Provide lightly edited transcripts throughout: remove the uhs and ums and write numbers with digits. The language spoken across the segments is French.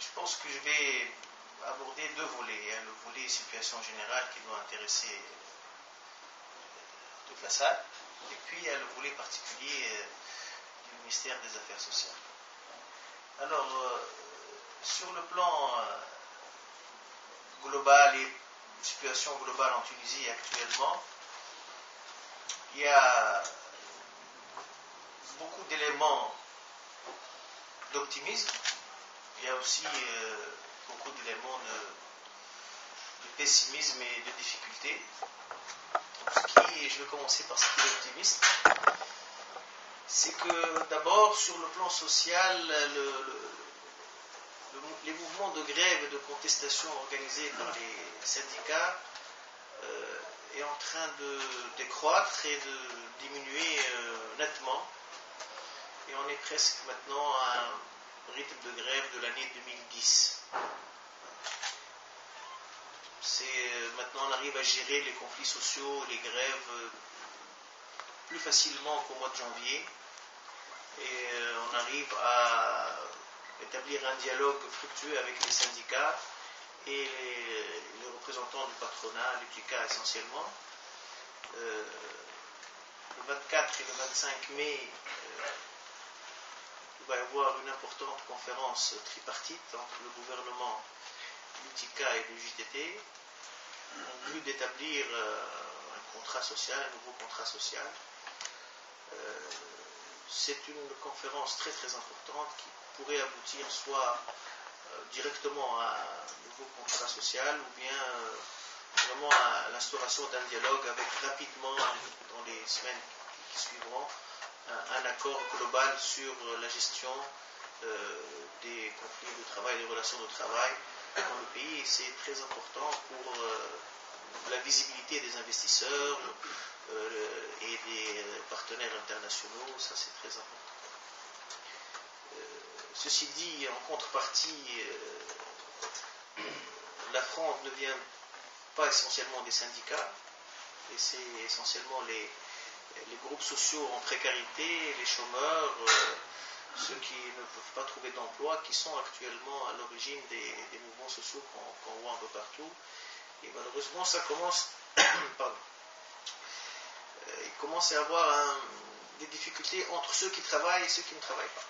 je pense que je vais aborder deux volets. Le volet situation générale qui doit intéresser toute la salle, et puis il y a le volet particulier du ministère des Affaires sociales. Alors, sur le plan global et situation globale en Tunisie actuellement, il y a beaucoup d'éléments d'optimisme, il y a aussi beaucoup d'éléments de pessimisme et de difficulté. Je vais commencer par ce qui est optimiste. C'est que d'abord, sur le plan social, les mouvements de grève et de contestation organisés par les syndicats est en train de décroître et de diminuer nettement. Et on est presque maintenant à un rythme de grève de l'année 2010. Maintenant, on arrive à gérer les conflits sociaux, les grèves plus facilement qu'au mois de janvier. Et on arrive à établir un dialogue fructueux avec les syndicats et les représentants du patronat, l'UTICA essentiellement. Le 24 et le 25 mai, il va y avoir une importante conférence tripartite entre le gouvernement, l'UTICA et le JTT, en vue d'établir un contrat social, un nouveau contrat social. C'est une conférence très très importante qui pourrait aboutir soit directement à un nouveau contrat social ou bien vraiment à l'instauration d'un dialogue avec rapidement, dans les semaines qui suivront, un accord global sur la gestion des conflits de travail, des relations de travail dans le pays. Et c'est très important pour la visibilité des investisseurs et des partenaires internationaux. Ça, c'est très important. Ceci dit, en contrepartie, la fronde ne vient pas essentiellement des syndicats, et c'est essentiellement les groupes sociaux en précarité, les chômeurs, ceux qui ne peuvent pas trouver d'emploi, qui sont actuellement à l'origine des mouvements sociaux qu'on voit un peu partout. Et malheureusement, ça commence, il commence à y avoir des difficultés entre ceux qui travaillent et ceux qui ne travaillent pas.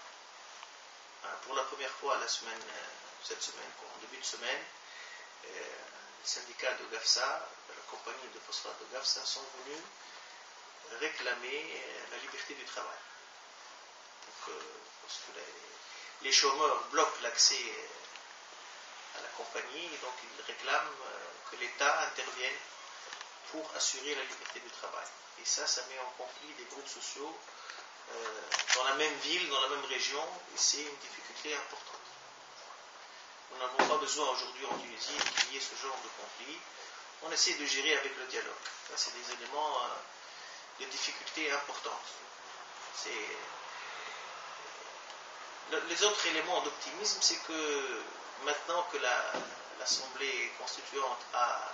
Pour la première fois cette semaine, en début de semaine, les syndicats de GAFSA, de la compagnie de phosphate de GAFSA, sont venus réclamer la liberté du travail. Donc, parce que les chômeurs bloquent l'accès à la compagnie, donc ils réclament que l'État intervienne pour assurer la liberté du travail. Et ça met en conflit des groupes sociaux dans la même ville, dans la même région, et c'est une difficulté importante. Nous n'avons pas besoin aujourd'hui en Tunisie qu'il y ait ce genre de conflit. On essaie de gérer avec le dialogue. Ça, c'est des éléments de difficulté importantes. Les autres éléments d'optimisme, c'est que maintenant que l'Assemblée constituante a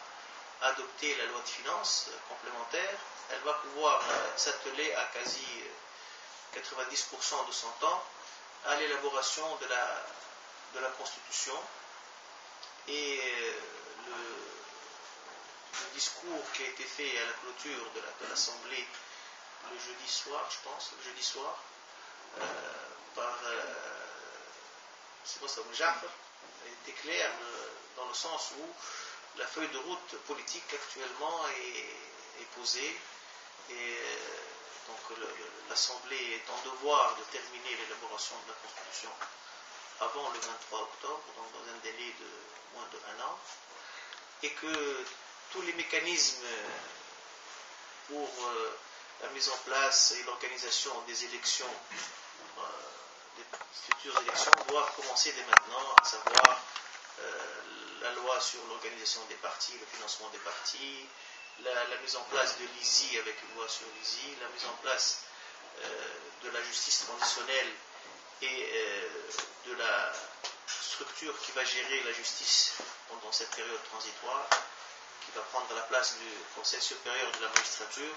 adopté la loi de finances complémentaire, elle va pouvoir s'atteler à quasi 90% de son temps à l'élaboration de la Constitution. Et le discours qui a été fait à la clôture de l'Assemblée le jeudi soir, je pense, par Jaffer, était clair dans le sens où la feuille de route politique actuellement est posée, et donc l'Assemblée est en devoir de terminer l'élaboration de la Constitution avant le 23 octobre, donc dans un délai de moins d'1 an, et que tous les mécanismes pour la mise en place et l'organisation des élections, des futures élections, doivent commencer dès maintenant, à savoir la loi sur l'organisation des partis, le financement des partis, la mise en place de l'ISI avec une loi sur l'ISI, la mise en place de la justice transitionnelle et de la structure qui va gérer la justice pendant cette période transitoire, qui va prendre la place du Conseil supérieur de la magistrature.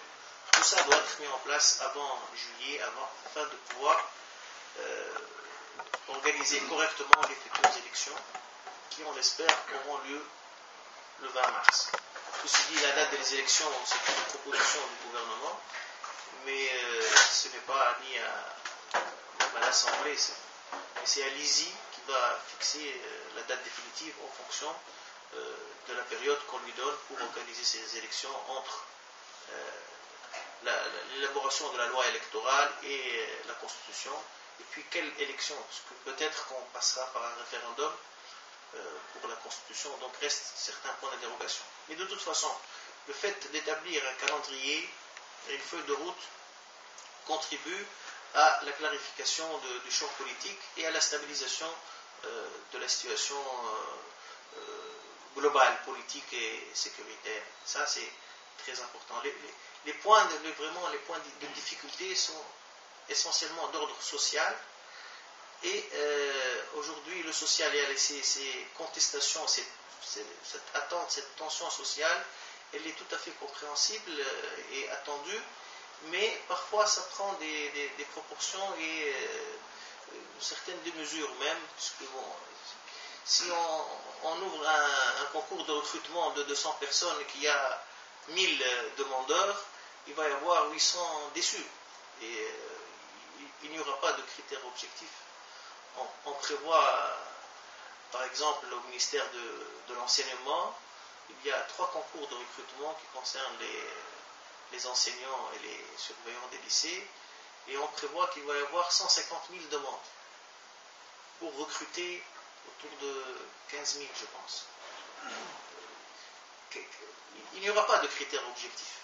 Tout ça doit être mis en place avant juillet, afin de pouvoir organiser correctement les futures élections qui, on l'espère, auront lieu le 20 mars. Ceci dit, la date des élections, c'est une proposition du gouvernement, mais ce n'est pas ni à l'Assemblée, c'est à l'ISI qui va fixer la date définitive en fonction de la période qu'on lui donne pour organiser ces élections entre l'élaboration de la loi électorale et la Constitution. Et puis quelle élection? Parce que peut-être qu'on passera par un référendum pour la Constitution, donc reste certains points d'interrogation. Mais de toute façon, le fait d'établir un calendrier et une feuille de route contribue à la clarification du champ politique et à la stabilisation de la situation globale, politique et sécuritaire. Ça, c'est très important. Les points de difficulté sont essentiellement d'ordre social. Et aujourd'hui, le social et ces contestations, cette attente, cette tension sociale, elle est tout à fait compréhensible et attendue, mais parfois ça prend des proportions et certaines démesures même, puisque bon, si on ouvre un concours de recrutement de 200 personnes et qu'il y a 1000 demandeurs, il va y avoir 800 déçus. Et il n'y aura pas de critères objectifs. On prévoit, par exemple, au ministère de l'enseignement, il y a 3 concours de recrutement qui concernent les enseignants et les surveillants des lycées, et on prévoit qu'il va y avoir 150 000 demandes pour recruter autour de 15 000, je pense. Il n'y aura pas de critères objectifs.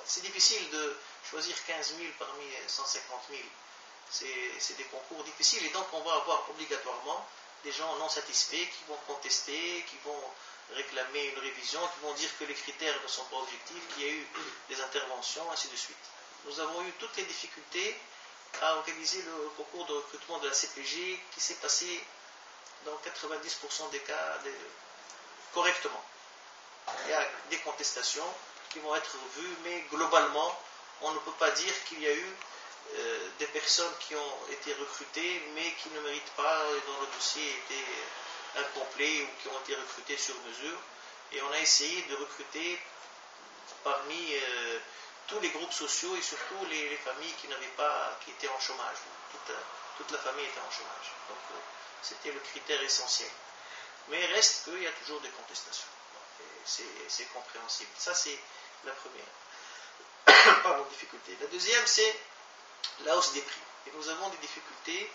C'est difficile de choisir 15 000 parmi 150 000. C'est des concours difficiles, et donc on va avoir obligatoirement des gens non satisfaits qui vont contester, qui vont réclamer une révision, qui vont dire que les critères ne sont pas objectifs, qu'il y a eu des interventions, ainsi de suite. Nous avons eu toutes les difficultés à organiser le concours de recrutement de la CPG qui s'est passé dans 90% des cas correctement. Il y a des contestations qui vont être revues, mais globalement, on ne peut pas dire qu'il y a eu des personnes qui ont été recrutées mais qui ne méritent pas, dont le dossier était incomplet ou qui ont été recrutées sur mesure. Et on a essayé de recruter parmi tous les groupes sociaux et surtout les familles qui étaient en chômage. Toute la famille était en chômage. Donc c'était le critère essentiel. Mais il reste qu'il y a toujours des contestations. C'est compréhensible. Ça, c'est la première. Pardon, difficulté. La deuxième, c'est la hausse des prix. Et nous avons des difficultés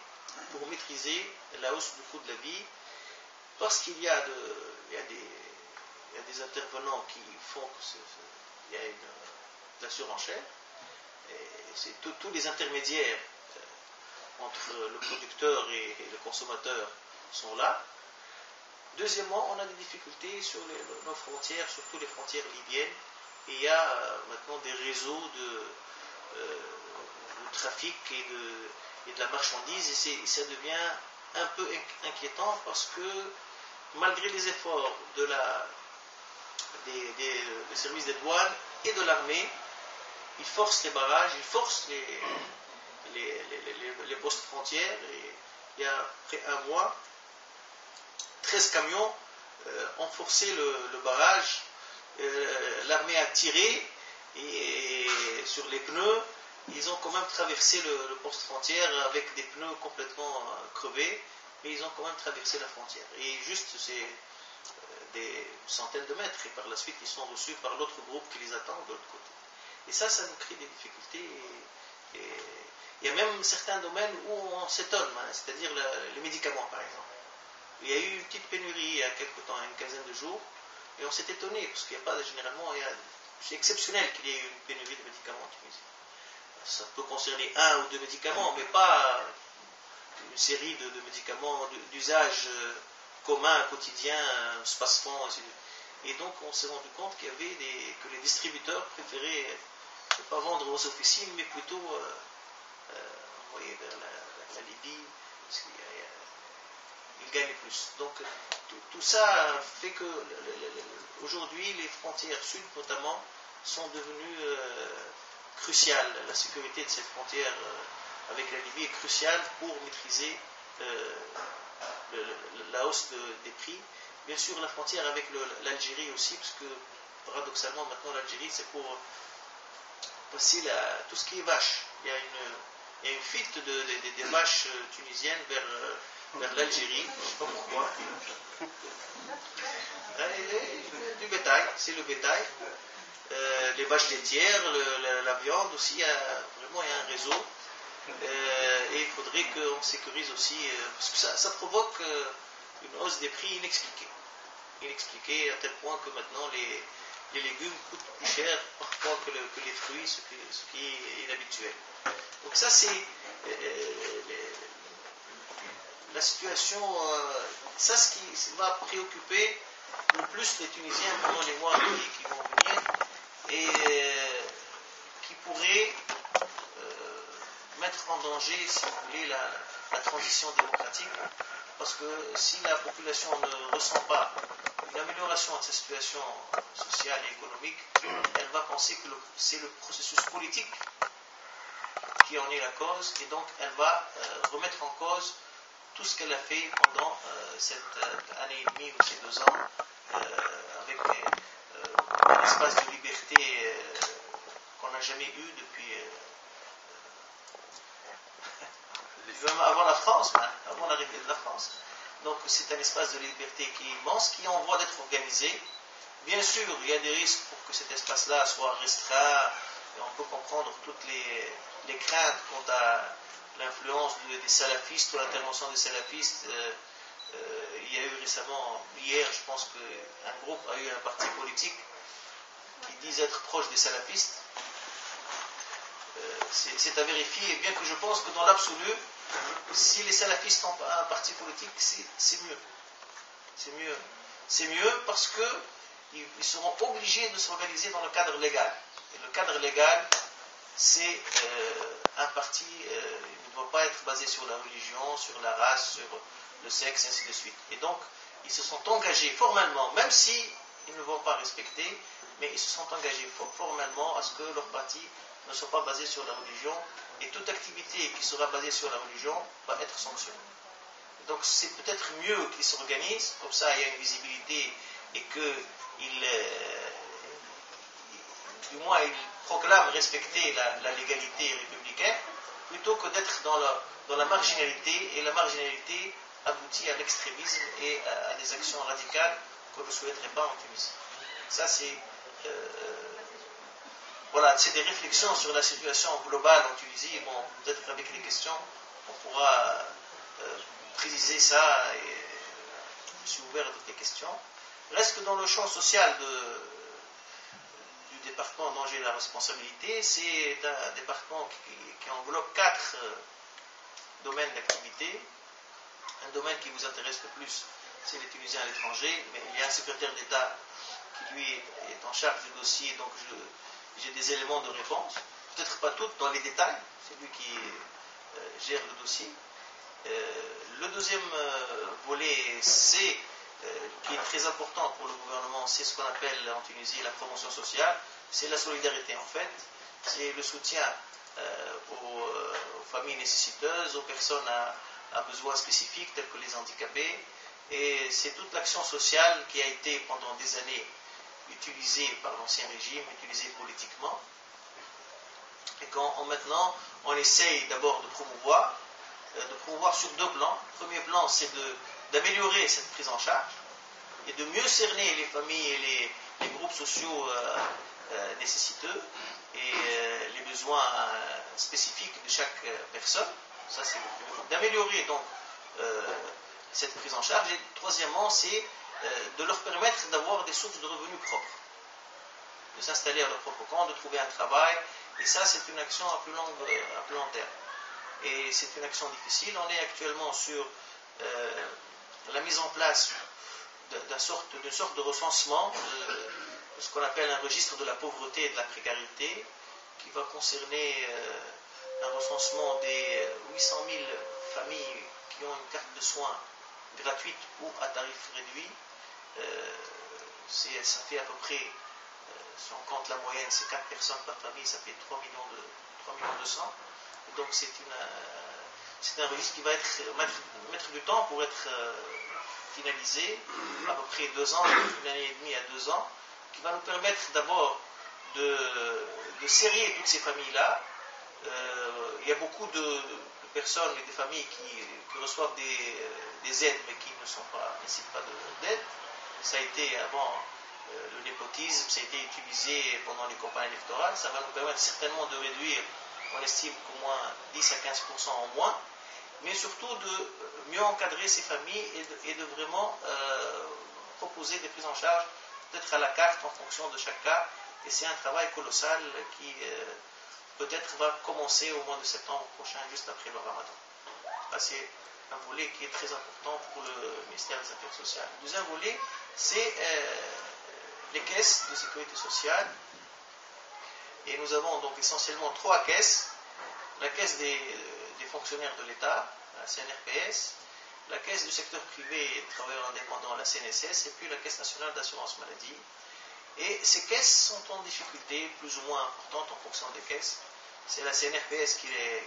pour maîtriser la hausse du coût de la vie parce qu'il y a des intervenants qui font qu'il y a de la surenchère. Et c'est tous les intermédiaires entre le producteur et le consommateur sont là. Deuxièmement, on a des difficultés sur nos frontières, surtout les frontières libyennes. Et il y a maintenant des réseaux de trafic et de la marchandise, et ça devient un peu inquiétant parce que malgré les efforts des services des douanes et de l'armée, ils forcent les barrages, ils forcent les postes frontières. Et il y a près un mois, 13 camions ont forcé le barrage, l'armée a tiré et sur les pneus. Ils ont quand même traversé le poste frontière avec des pneus complètement crevés, mais ils ont quand même traversé la frontière. Et juste, c'est des centaines de mètres, et par la suite, ils sont reçus par l'autre groupe qui les attend de l'autre côté. Et ça nous crée des difficultés. Et il y a même certains domaines où on s'étonne, c'est-à-dire les médicaments, par exemple. Il y a eu une petite pénurie il y a quelque temps, une quinzaine de jours, et on s'est étonné, parce qu'il n'y a pas, généralement, c'est exceptionnel qu'il y ait eu une pénurie de médicaments en Tunisie. Ça peut concerner 1 ou 2 médicaments, mais pas une série de médicaments d'usage commun, quotidien, Spasfon, ainsi de suite. Et donc on s'est rendu compte que les distributeurs préféraient ne pas vendre aux officines, mais plutôt envoyer vers la Libye, parce qu'ils gagnent plus. Donc tout ça fait que aujourd'hui les frontières sud notamment sont devenues cruciales. La sécurité de cette frontière avec la Libye est crucial pour maîtriser la hausse des prix. Bien sûr, la frontière avec l'Algérie aussi, parce que paradoxalement, maintenant, l'Algérie, c'est pour passer tout ce qui est vache. Il y a une fuite des vaches tunisiennes vers l'Algérie, je ne sais pas pourquoi. Du bétail, c'est le bétail. Les vaches laitières, la viande aussi, vraiment il y a un réseau. Et il faudrait qu'on sécurise aussi, parce que ça provoque une hausse des prix inexpliquée. Inexpliquée à tel point que maintenant les légumes coûtent plus cher parfois que les fruits, ce qui est inhabituel. Donc ça c'est la situation, ça ce qui va préoccuper le plus les Tunisiens pendant les mois qui vont venir et qui pourrait mettre en danger, si vous voulez, la transition démocratique, parce que si la population ne ressent pas une amélioration de sa situation sociale et économique, elle va penser que c'est le processus politique qui en est la cause, et donc elle va remettre en cause tout ce qu'elle a fait pendant cette année et demie ou ces 2 ans, avec un espace de liberté qu'on n'a jamais eu depuis avant la France, avant l'arrivée de la France. Donc c'est un espace de liberté qui est immense, qui est en voie d'être organisé. Bien sûr, il y a des risques pour que cet espace-là soit restreint, et on peut comprendre toutes les craintes quant à l'influence des salafistes ou l'intervention des salafistes. Il y a eu récemment, hier, je pense qu'un groupe a eu un parti politique qui disent être proche des salafistes. C'est à vérifier, bien que je pense que dans l'absolu, si les salafistes ont un parti politique, c'est mieux. C'est mieux parce qu'ils seront obligés de s'organiser dans le cadre légal. Et le cadre légal, c'est un parti, il ne doit pas être basé sur la religion, sur la race, sur le sexe, et ainsi de suite. Et donc, ils se sont engagés formellement, même si ils ne vont pas respecter, mais ils se sont engagés formellement à ce que leur parti ne soit pas basé sur la religion, et toute activité qui sera basée sur la religion va être sanctionnée. Donc c'est peut-être mieux qu'ils s'organisent, comme ça il y a une visibilité et qu'ils, du moins, ils proclament respecter la légalité républicaine, plutôt que d'être dans la marginalité, et la marginalité aboutit à l'extrémisme et à des actions radicales que je ne souhaiterais pas en Tunisie. Ça c'est... Voilà, c'est des réflexions sur la situation globale en Tunisie. Bon, peut-être qu'avec les questions, on pourra préciser ça, et je suis ouvert à toutes les questions. Reste que dans le champ social du département dont j'ai la responsabilité, c'est un département qui englobe 4 domaines d'activité. Un domaine qui vous intéresse le plus, c'est les Tunisiens à l'étranger, mais il y a un secrétaire d'État qui lui est en charge du dossier, donc j'ai des éléments de réponse, peut-être pas toutes dans les détails, c'est lui qui gère le dossier. Le deuxième volet, qui est très important pour le gouvernement, c'est ce qu'on appelle en Tunisie la promotion sociale, c'est la solidarité en fait, c'est le soutien aux familles nécessiteuses, aux personnes à besoins spécifiques tels que les handicapés, et c'est toute l'action sociale qui a été pendant des années utilisée par l'ancien régime, utilisée politiquement, et maintenant on essaye d'abord de promouvoir sur 2 plans. Le premier plan, c'est d'améliorer cette prise en charge et de mieux cerner les familles et les groupes sociaux nécessiteux et les besoins spécifiques de chaque personne. Ça, c'est le premier. D'améliorer donc cette prise en charge. Et troisièmement, c'est de leur permettre d'avoir des sources de revenus propres, de s'installer à leur propre compte, de trouver un travail. Et ça, c'est une action à plus long terme. Et c'est une action difficile. On est actuellement sur la mise en place d'une sorte de recensement, de ce qu'on appelle un registre de la pauvreté et de la précarité, qui va concerner un recensement des 800 000 familles qui ont une carte de soins gratuite ou à tarif réduit. Ça fait à peu près, si on compte la moyenne, c'est 4 personnes par famille, ça fait 3 millions 200. Donc c'est un registre qui va mettre du temps pour être finalisé, à peu près 2 ans, une année et demie à 2 ans, qui va nous permettre d'abord de serrer toutes ces familles-là. Il y a beaucoup de personnes et de familles qui reçoivent des aides, mais qui ne nécessitent pas d'aide. Ça a été avant le népotisme, ça a été utilisé pendant les campagnes électorales. Ça va nous permettre certainement de réduire, on estime qu'au moins 10 à 15% en moins, mais surtout de mieux encadrer ces familles et de vraiment proposer des prises en charge, peut-être à la carte en fonction de chaque cas. Et c'est un travail colossal qui peut-être va commencer au mois de septembre prochain, juste après le Ramadan. Ça, c'est un volet qui est très important pour le ministère des Affaires sociales. Le deuxième volet, c'est les caisses de sécurité sociale. Et nous avons donc essentiellement 3 caisses. La caisse des fonctionnaires de l'État, la CNRPS, la caisse du secteur privé et travailleurs indépendants, la CNSS, et puis la caisse nationale d'assurance maladie. Et ces caisses sont en difficulté plus ou moins importante en fonction des caisses. C'est la CNRPS qui est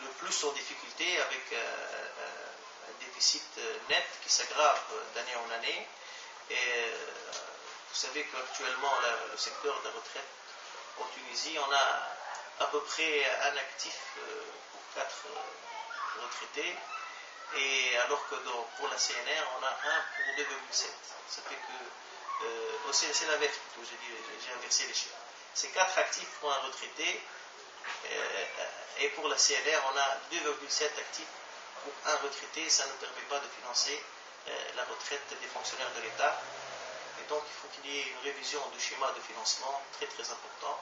le plus en difficulté, avec un déficit net qui s'aggrave d'année en année. Et vous savez qu'actuellement, le secteur de la retraite en Tunisie, on a à peu près un actif pour 4 retraités, et alors que pour la CNR, on a 1 pour 2,7. Ça fait que c'est l'inverse plutôt, j'ai inversé les chiffres. C'est 4 actifs pour un retraité, et pour la CNR, on a 2,7 actifs pour un retraité. Ça ne permet pas de financer la retraite des fonctionnaires de l'État. Et donc, il faut qu'il y ait une révision du schéma de financement très très important.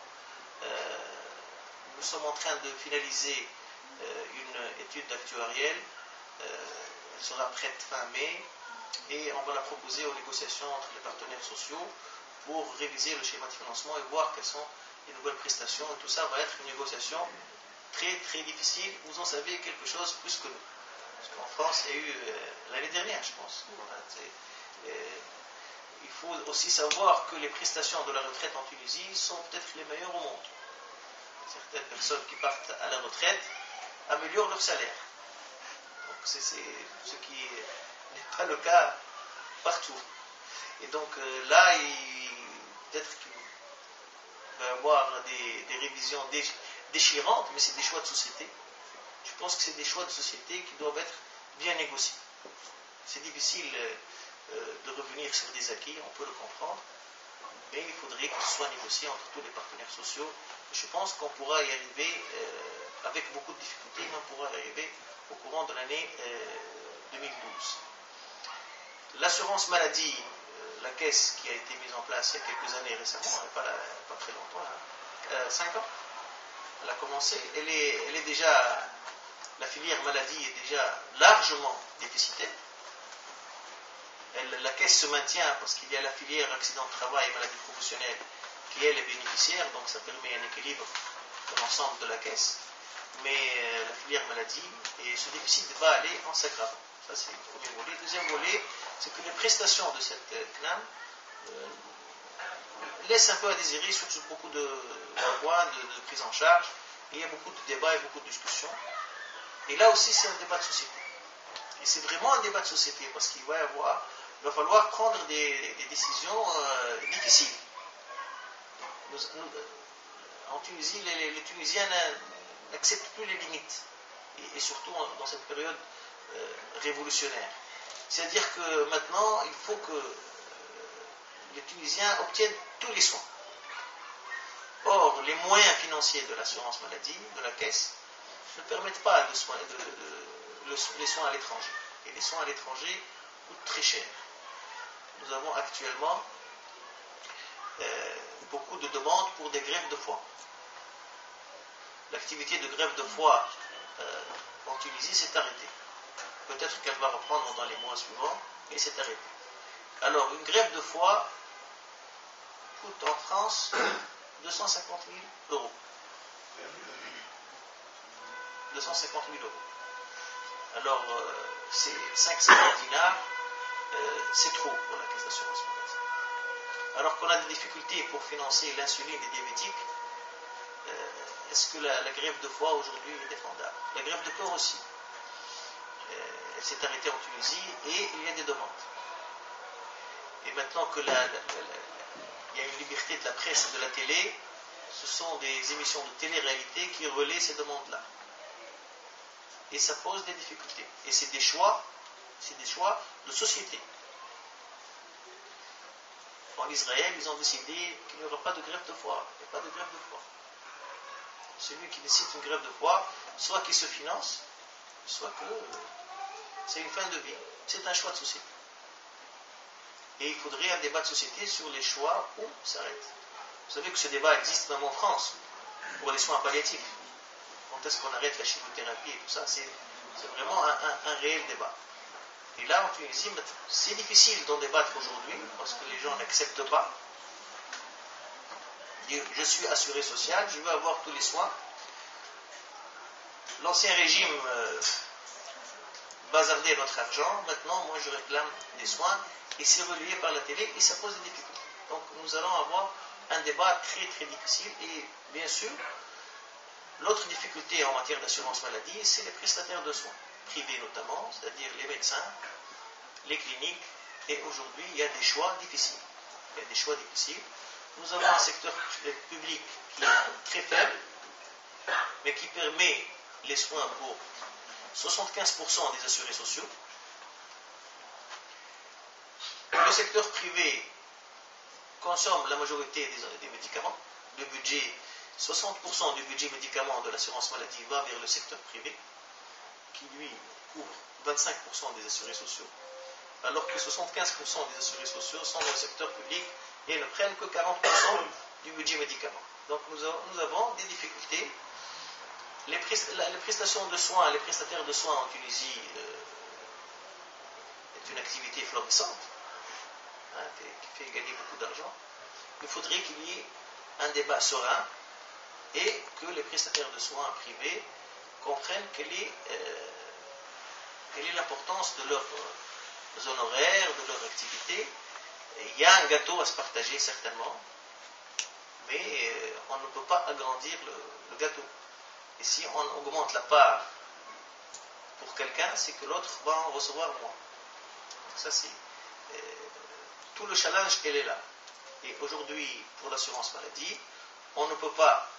Nous sommes en train de finaliser une étude actuarielle. Elle sera prête fin mai, et on va la proposer aux négociations entre les partenaires sociaux pour réviser le schéma de financement et voir quelles sont les nouvelles prestations. Et tout ça va être une négociation très très difficile. Vous en savez quelque chose plus que nous. Parce qu'en France, il y a eu l'année dernière, je pense. Il faut aussi savoir que les prestations de la retraite en Tunisie sont peut-être les meilleures au monde. Certaines personnes qui partent à la retraite améliorent leur salaire. Donc c'est ce qui n'est pas le cas partout. Et donc là, peut-être qu'il va y avoir des révisions déchirantes, mais c'est des choix de société. Je pense que c'est des choix de société qui doivent être bien négociés. C'est difficile de revenir sur des acquis, on peut le comprendre, mais il faudrait que ce soit négocié entre tous les partenaires sociaux. Je pense qu'on pourra y arriver avec beaucoup de difficultés, mais on pourra y arriver au courant de l'année 2012. L'assurance maladie, la caisse qui a été mise en place il y a quelques années récemment, pas très longtemps, 5 ans, elle a commencé, elle est déjà, la filière maladie est déjà largement déficitaire. La caisse se maintient parce qu'il y a la filière accident de travail et maladie professionnelle qui elle est bénéficiaire, donc ça permet un équilibre de l'ensemble de la caisse. Mais la filière maladie, et ce déficit va aller en s'aggravant. Ça, c'est le premier volet. Le deuxième volet, c'est que les prestations de cette CNAM laissent un peu à désirer sur beaucoup de points de prise en charge. Et il y a beaucoup de débats et beaucoup de discussions. Et là aussi, c'est un débat de société. Et c'est vraiment un débat de société, parce qu'il va falloir prendre des décisions difficiles. En Tunisie, les Tunisiens n'acceptent plus les limites, et surtout dans cette période révolutionnaire. C'est-à-dire que maintenant, il faut que les Tunisiens obtiennent tous les soins. Or, les moyens financiers de l'assurance maladie, de la caisse, ne permettent pas les soins à l'étranger. Et les soins à l'étranger coûtent très cher. Nous avons actuellement beaucoup de demandes pour des greffes de foie. L'activité de greffe de foie en Tunisie s'est arrêtée. Peut-être qu'elle va reprendre dans les mois suivants, mais c'est arrêté. Alors, une greffe de foie coûte en France 250 000 euros. 250 000 euros. Alors, c'est 500 dinars, c'est trop pour la caisse d'assurance maladie. Alors qu'on a des difficultés pour financer l'insuline des diabétiques, est-ce que la grève de foie aujourd'hui est défendable? La grève de corps aussi. Elle s'est arrêtée en Tunisie et il y a des demandes. Et maintenant que il y a une liberté de la presse et de la télé, ce sont des émissions de télé-réalité qui relaient ces demandes-là. Et ça pose des difficultés. Et c'est des choix de société. En Israël, ils ont décidé qu'il n'y aura pas de grève de foie. Il n'y a pas de grève de foie. Celui qui décide une grève de foie, soit qu'il se finance, soit que c'est une fin de vie. C'est un choix de société. Et il faudrait un débat de société sur les choix où s'arrête. Vous savez que ce débat existe même en France, pour les soins palliatifs. Quand est-ce qu'on arrête la chimiothérapie et tout ça, c'est vraiment un réel débat. Et là, en Tunisie, c'est difficile d'en débattre aujourd'hui, parce que les gens n'acceptent pas. Je suis assuré social, je veux avoir tous les soins. L'ancien régime bazardait notre argent, maintenant, moi, je réclame des soins, et c'est relayé par la télé, et ça pose des difficultés. Donc, nous allons avoir un débat très, très difficile, et bien sûr, l'autre difficulté en matière d'assurance maladie, c'est les prestataires de soins, privés notamment, c'est-à-dire les médecins, les cliniques, et aujourd'hui, il y a des choix difficiles. Il y a des choix difficiles. Nous avons un secteur public qui est très faible, mais qui permet les soins pour 75% des assurés sociaux. Le secteur privé consomme la majorité des médicaments. Le budget, 60% du budget médicaments de l'assurance maladie va vers le secteur privé, qui lui couvre 25% des assurés sociaux, alors que 75% des assurés sociaux sont dans le secteur public et ne prennent que 40% du budget médicaments. Donc nous avons des difficultés. Les prestations de soins, les prestataires de soins en Tunisie est une activité florissante, qui fait gagner beaucoup d'argent. Il faudrait qu'il y ait un débat serein et que les prestataires de soins privés comprennent quelle est l'importance de leurs honoraires, de leur activité. Il y a un gâteau à se partager certainement, mais on ne peut pas agrandir le gâteau. Et si on augmente la part pour quelqu'un, c'est que l'autre va en recevoir moins. Donc ça, c'est tout le challenge, elle est là. Et aujourd'hui, pour l'assurance maladie, on ne peut pas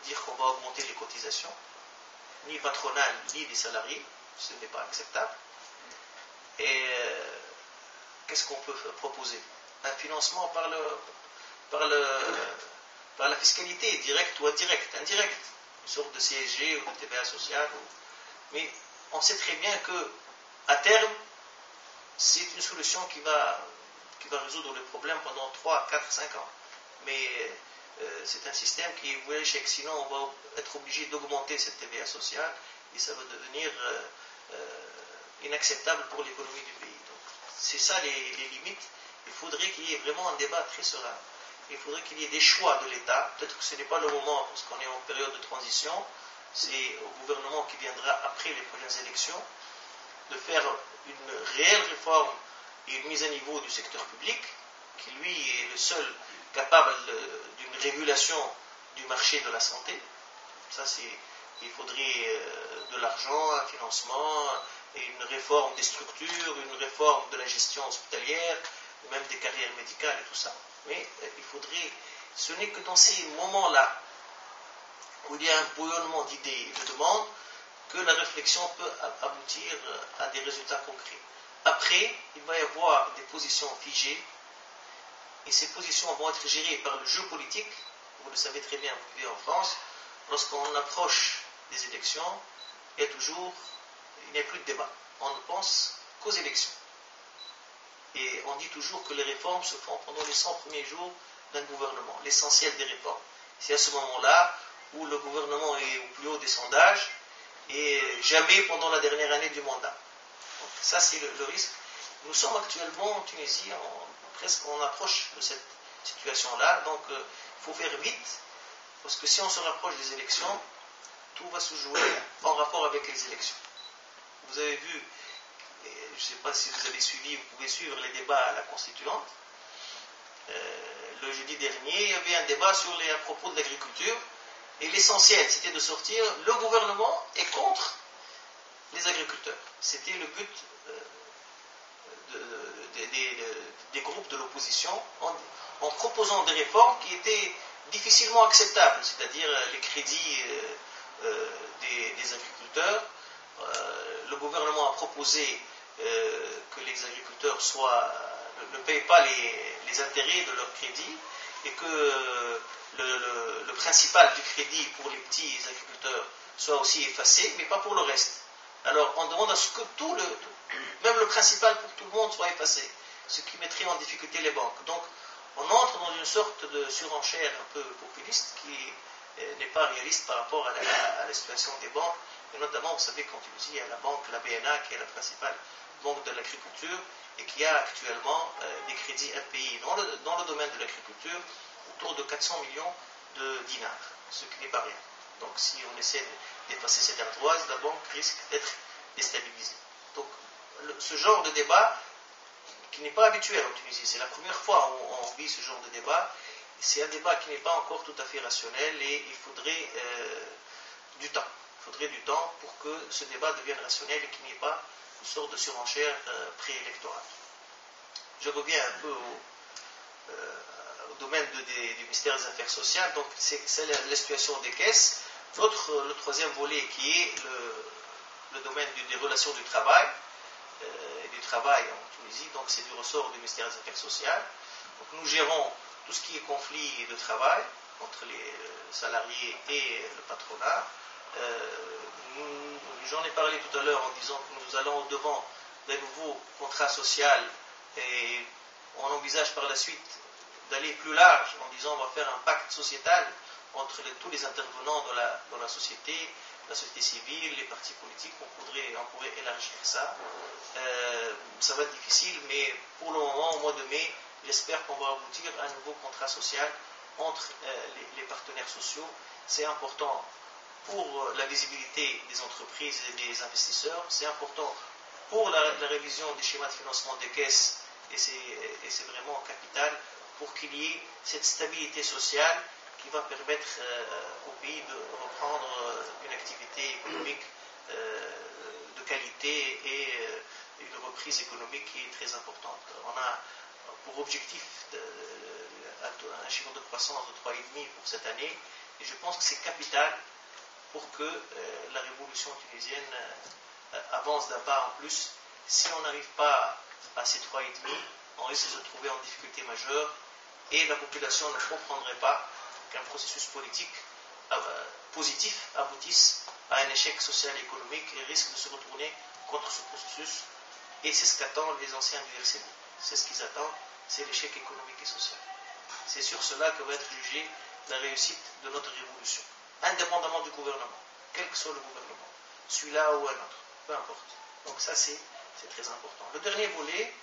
dire qu'on va augmenter les cotisations, ni patronales, ni des salariés. Ce n'est pas acceptable. Et qu'est-ce qu'on peut proposer? Un financement par la fiscalité, directe ou indirecte. Indirect, une sorte de CSG ou de TVA sociale. Mais on sait très bien que à terme, c'est une solution qui va résoudre le problème pendant 3, 4, 5 ans. Mais c'est un système qui est voué à l'échec. Sinon, on va être obligé d'augmenter cette TVA sociale et ça va devenir inacceptable pour l'économie du pays. Donc, c'est ça les limites. Il faudrait qu'il y ait vraiment un débat très serein. Il faudrait qu'il y ait des choix de l'État. Peut-être que ce n'est pas le moment, parce qu'on est en période de transition. C'est au gouvernement qui viendra après les prochaines élections de faire une réelle réforme et une mise à niveau du secteur public, qui lui est le seul capable d'une régulation du marché de la santé. Ça, il faudrait de l'argent, un financement, et une réforme des structures, une réforme de la gestion hospitalière, même des carrières médicales et tout ça. Mais il faudrait, ce n'est que dans ces moments-là, où il y a un bouillonnement d'idées et de demandes, que la réflexion peut aboutir à des résultats concrets. Après, il va y avoir des positions figées, et ces positions vont être gérées par le jeu politique. Vous le savez très bien, vous vivez en France, lorsqu'on approche des élections, il n'y a plus de débat. On ne pense qu'aux élections. Et on dit toujours que les réformes se font pendant les 100 premiers jours d'un gouvernement, l'essentiel des réformes. C'est à ce moment-là où le gouvernement est au plus haut des sondages, et jamais pendant la dernière année du mandat. Donc, ça, c'est le risque. Nous sommes actuellement en Tunisie, on approche de cette situation-là, donc il faut faire vite, parce que si on se rapproche des élections, tout va se jouer en rapport avec les élections. Vous avez vu, je ne sais pas si vous avez suivi, vous pouvez suivre les débats à la Constituante. Le jeudi dernier, il y avait un débat à propos de l'agriculture, Et l'essentiel, c'était de sortir. Le gouvernement est contre les agriculteurs. C'était le but des groupes de l'opposition en proposant des réformes qui étaient difficilement acceptables, c'est-à-dire les crédits des agriculteurs. Le gouvernement a proposé que les agriculteurs ne payent pas les intérêts de leurs crédits et que le principal du crédit pour les petits agriculteurs soit aussi effacé, mais pas pour le reste. Alors on demande à ce que même le principal pour tout le monde soit effacé, ce qui mettrait en difficulté les banques. Donc on entre dans une sorte de surenchère un peu populiste qui n'est pas réaliste par rapport à la situation des banques. Et notamment, vous savez, qu'en Tunisie, il y a la banque, la BNA, qui est la principale banque de l'agriculture, et qui a actuellement des crédits impayés dans le domaine de l'agriculture autour de 400 millions de dinars, ce qui n'est pas rien. Donc si on essaie de dépasser cette ardoise, la banque risque d'être déstabilisée. Donc ce genre de débat, qui n'est pas habituel en Tunisie, c'est la première fois où on vit ce genre de débat, c'est un débat qui n'est pas encore tout à fait rationnel et il faudrait du temps. Il faudrait du temps pour que ce débat devienne rationnel et qu'il n'y ait pas une sorte de surenchère préélectorale. Je reviens un peu au domaine du ministère des Affaires sociales. Donc c'est la situation des caisses. Le troisième volet qui est le domaine des relations du travail et du travail en Tunisie. Donc c'est du ressort du ministère des Affaires sociales. Donc nous gérons tout ce qui est conflit de travail entre les salariés et le patronat. J'en ai parlé tout à l'heure en disant que nous allons au-devant d'un nouveau contrat social et on envisage par la suite d'aller plus large en disant on va faire un pacte sociétal entre tous les intervenants dans la société civile, les partis politiques. On pourrait élargir ça. Ça va être difficile, mais pour le moment, au mois de mai, j'espère qu'on va aboutir à un nouveau contrat social entre les partenaires sociaux. C'est important pour la visibilité des entreprises et des investisseurs, c'est important pour la révision des schémas de financement des caisses, et c'est vraiment capital pour qu'il y ait cette stabilité sociale qui va permettre au pays de reprendre une activité économique de qualité et une reprise économique qui est très importante. On a pour objectif un chiffre de croissance de 3,5 pour cette année, et je pense que c'est capital pour que la révolution tunisienne avance d'un pas en plus. Si on n'arrive pas à ces 3,5, on risque de se trouver en difficulté majeure et la population ne comprendrait pas qu'un processus politique positif aboutisse à un échec social et économique et risque de se retourner contre ce processus. Et c'est ce qu'attendent les anciens du RCD. C'est ce qu'ils attendent, c'est l'échec économique et social. C'est sur cela que va être jugée la réussite de notre révolution, indépendamment du gouvernement, quel que soit le gouvernement, celui-là ou un autre, peu importe. Donc ça c'est très important. Le dernier volet,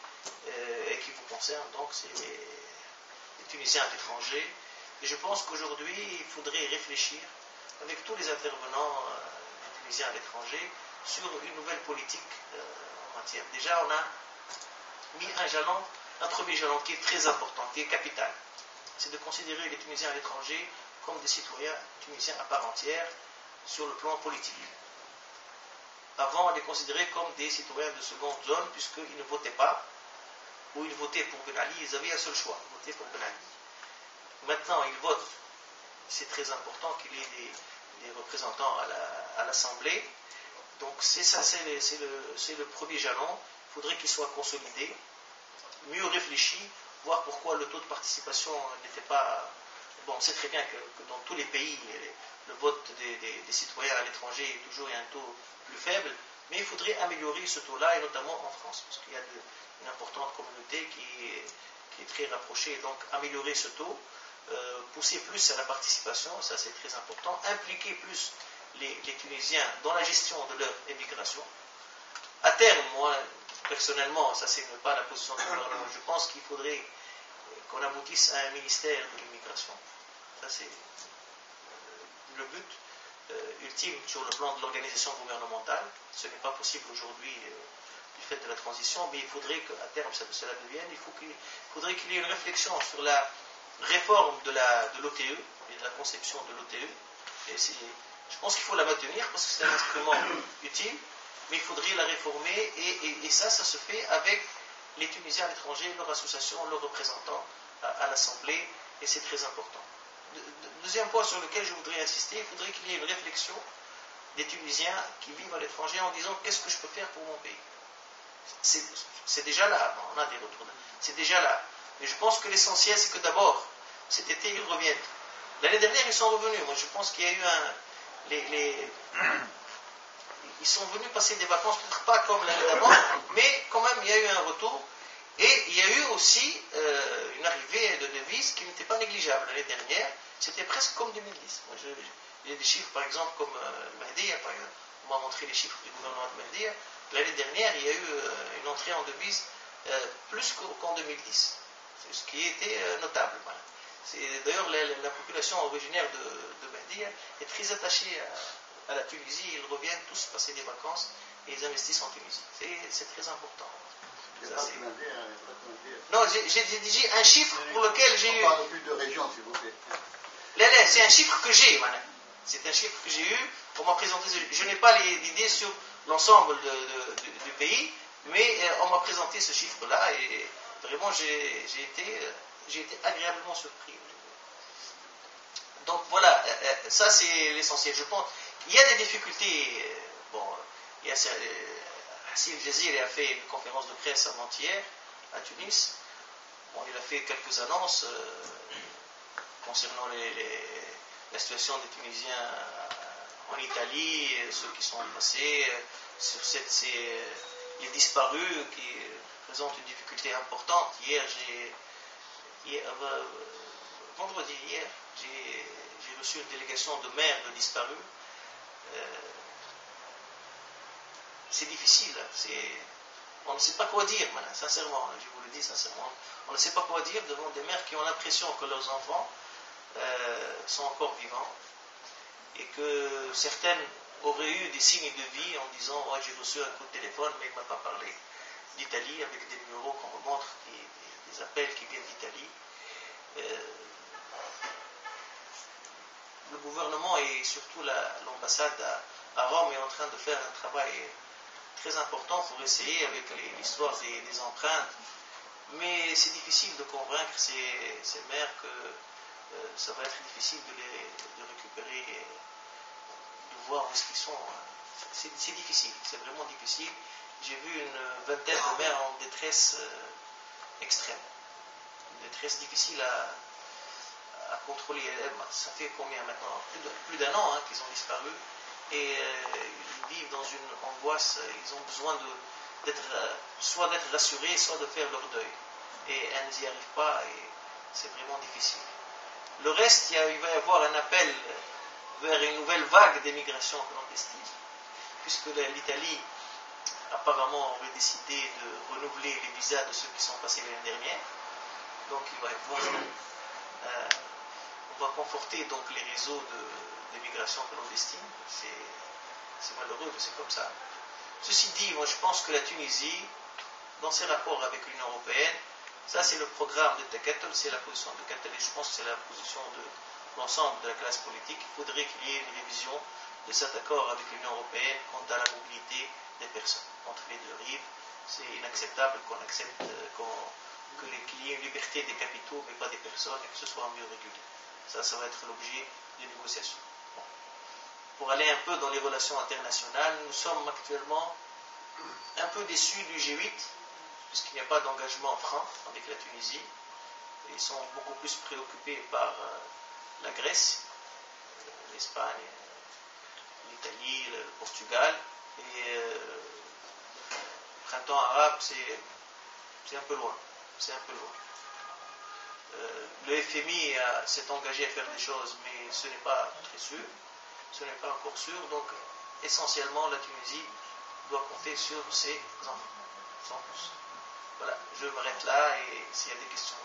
et qui vous concerne, donc c'est les Tunisiens à l'étranger. Et je pense qu'aujourd'hui, il faudrait réfléchir avec tous les intervenants des Tunisiens à l'étranger sur une nouvelle politique en matière. Déjà, on a mis un premier jalon qui est très important, qui est capital. C'est de considérer les Tunisiens à l'étranger comme des citoyens tunisiens à part entière sur le plan politique. Avant, on les considérait comme des citoyens de seconde zone puisqu'ils ne votaient pas, ou ils votaient pour Ben Ali, ils avaient un seul choix, voter pour Ben Ali. Maintenant, ils votent. C'est très important qu'il y ait des représentants à l'Assemblée. Donc c'est le premier jalon. Il faudrait qu'il soit consolidé, mieux réfléchi, voir pourquoi le taux de participation n'était pas... Bon, on sait très bien que dans tous les pays, le vote des citoyens à l'étranger est toujours un taux plus faible, mais il faudrait améliorer ce taux-là, et notamment en France, parce qu'il y a une importante communauté qui est très rapprochée, et donc améliorer ce taux, pousser plus à la participation, ça c'est très important, impliquer plus les Tunisiens dans la gestion de leur émigration. À terme, moi, personnellement, ça c'est pas la position du gouvernement, je pense qu'il faudrait qu'on aboutisse à un ministère de l'immigration. Ça c'est le but ultime sur le plan de l'organisation gouvernementale. Ce n'est pas possible aujourd'hui du fait de la transition, mais il faudrait qu'à terme cela devienne. Il faudrait qu'il y ait une réflexion sur la réforme de l'OTE et de la conception de l'OTE, Je pense qu'il faut la maintenir parce que c'est un instrument utile, mais il faudrait la réformer et ça se fait avec les Tunisiens à l'étranger, leurs associations, leurs représentants à l'Assemblée, et c'est très important. Deuxième point sur lequel je voudrais insister, il faudrait qu'il y ait une réflexion des Tunisiens qui vivent à l'étranger en disant qu'est-ce que je peux faire pour mon pays. C'est déjà là, on a des retours, c'est déjà là. Mais je pense que l'essentiel, c'est que d'abord, cet été, ils reviennent. L'année dernière, ils sont revenus. Moi, je pense qu'il y a eu ils sont venus passer des vacances, peut-être pas comme l'année d'avant, mais quand même, il y a eu un retour. Et il y a eu aussi une arrivée de devises qui n'était pas négligeable l'année dernière. C'était presque comme 2010. Moi, il y a des chiffres, par exemple, comme Mahdi, par exemple. On m'a montré les chiffres du gouvernement de Mahdi. L'année dernière, il y a eu une entrée en devises plus qu'en 2010. C'est ce qui était notable. Voilà. D'ailleurs, la population originaire de Mahdi est très attachée à la Tunisie. Ils reviennent tous passer des vacances et ils investissent en Tunisie. C'est très important. Non, j'ai dit un chiffre pour lequel j'ai eu. On parle plus de région, s'il vous plaît. C'est un chiffre que j'ai, madame. C'est un chiffre que j'ai eu. On m'a présenté. Je n'ai pas l'idée sur l'ensemble du pays, mais on m'a présenté ce chiffre-là et vraiment j'ai été agréablement surpris. Donc voilà, ça c'est l'essentiel. Je pense qu'il y a des difficultés. Bon, il y a Hassim Jazir a fait une conférence de presse avant-hier à Tunis. Bon, il a fait quelques annonces concernant la situation des Tunisiens en Italie, ceux qui sont passés, sur les disparus qui présentent une difficulté importante. Vendredi, hier, j'ai reçu une délégation de maires de disparus. C'est difficile. On ne sait pas quoi dire, maintenant, sincèrement. Je vous le dis sincèrement. On ne sait pas quoi dire devant des mères qui ont l'impression que leurs enfants sont encore vivants et que certaines auraient eu des signes de vie en disant oh, j'ai reçu un coup de téléphone mais il ne m'a pas parlé d'Italie avec des numéros qu'on me montre, des appels qui viennent d'Italie. Le gouvernement et surtout l'ambassade à Rome est en train de faire un travail très important pour essayer avec l'histoire des empreintes, mais c'est difficile de convaincre ces mères que ça va être difficile de récupérer, de voir où est-ce qu'ils sont. C'est difficile, c'est vraiment difficile. J'ai vu une vingtaine de mères en détresse extrême, une détresse difficile à contrôler. Ça fait combien maintenant? Plus d'un an qu'ils ont disparu et ils vivent dans une angoisse. Ils ont besoin soit d'être rassurés, soit de faire leur deuil. Et elles n'y arrivent pas et c'est vraiment difficile. Le reste, il va y avoir un appel vers une nouvelle vague d'émigration clandestine, puisque l'Italie apparemment aurait décidé de renouveler les visas de ceux qui sont passés l'année dernière. Donc il va y avoir on va conforter donc les réseaux d'émigration clandestine. C'est malheureux, mais c'est comme ça. Ceci dit, moi je pense que la Tunisie, dans ses rapports avec l'Union européenne, ça c'est le programme de Takatel, c'est la position de Takatel, et je pense que c'est la position de l'ensemble de la classe politique. Il faudrait qu'il y ait une révision de cet accord avec l'Union européenne quant à la mobilité des personnes entre les deux rives. C'est inacceptable qu'on accepte qu'il y ait une liberté des capitaux mais pas des personnes et que ce soit mieux régulé. Ça va être l'objet des négociations. Bon. Pour aller un peu dans les relations internationales, nous sommes actuellement un peu déçus du G8 puisqu'il n'y a pas d'engagement franc avec la Tunisie. Ils sont beaucoup plus préoccupés par la Grèce, l'Espagne, l'Italie, le Portugal. Et le printemps arabe, c'est un peu loin. C'est un peu loin. Le FMI s'est engagé à faire des choses, mais ce n'est pas très sûr. Ce n'est pas encore sûr. Donc, essentiellement, la Tunisie doit compter sur ses enfants. 100%. Voilà, je m'arrête là et s'il y a des questions.